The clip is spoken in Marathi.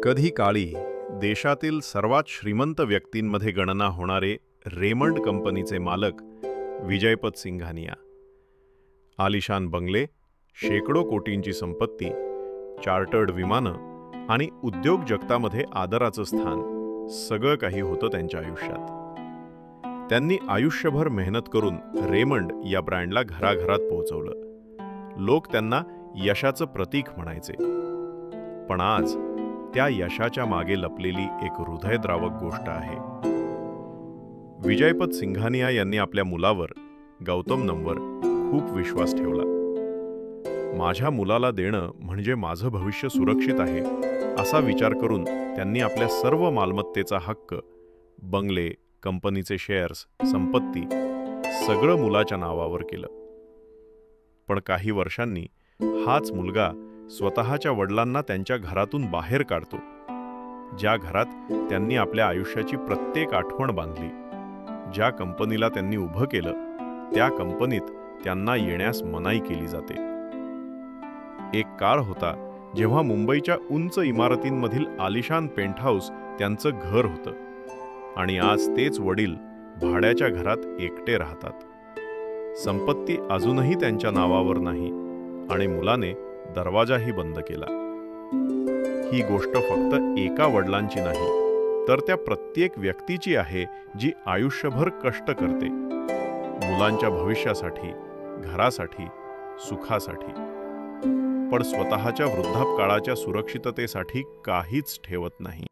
कधी काळी देशातील सर्वात श्रीमंत व्यक्तींमध्ये गणना होणारे रेमंड कंपनीचे मालक विजयपत सिंघानिया. आलिशान बंगले, शेकडो कोटींची संपत्ती, चार्टर्ड विमानं आणि उद्योग जगतामध्ये आदराचं स्थान, सगळं काही होतं त्यांच्या आयुष्यात. त्यांनी आयुष्यभर मेहनत करून रेमंड या ब्रँडला घराघरात पोहोचवलं. लोक त्यांना यशाचं प्रतीक म्हणायचे. पण आज त्या यशाच्या मागे लपलेली एक हृदयद्रावक गोष्ट आहे. विजयपत सिंघानिया यांनी आपल्या मुलावर, गौतम नमवर, खूप विश्वास ठेवला. माझ्या मुलाला देणं म्हणजे माझं भविष्य सुरक्षित आहे, असा विचार करून त्यांनी आपल्या सर्व मालमत्तेचा हक्क, बंगले, कंपनीचे शेअर्स, संपत्ती, सगळं मुलाच्या नावावर केलं. पण काही वर्षांनी हाच मुलगा स्वतःच्या वडिलांना त्यांच्या घरातून बाहेर काढतो, ज्या घरात त्यांनी आपल्या आयुष्याची प्रत्येक आठवण बांधली. ज्या कंपनीला त्यांनी उभं केलं, त्या कंपनीत त्यांना येण्यास मनाई केली जाते. एक काळ होता जेव्हा मुंबईच्या उंच इमारतींमधील आलिशान पेंटहाऊस त्यांचं घर होतं, आणि आज तेच वडील भाड्याच्या घरात एकटे राहतात. संपत्ती अजूनही त्यांच्या नावावर नाही, आणि मुलाने दरवाजाही बंद केला. ही गोष्ट फक्त एका वडिलांची नाही, तर त्या प्रत्येक व्यक्तीची आहे जी आयुष्यभर कष्ट करते, मुलांच्या भविष्यासाठी, घरासाठी, सुखासाठी, पण स्वतःच्या वृद्धापकाळाच्या सुरक्षिततेसाठी काहीच ठेवत नाही.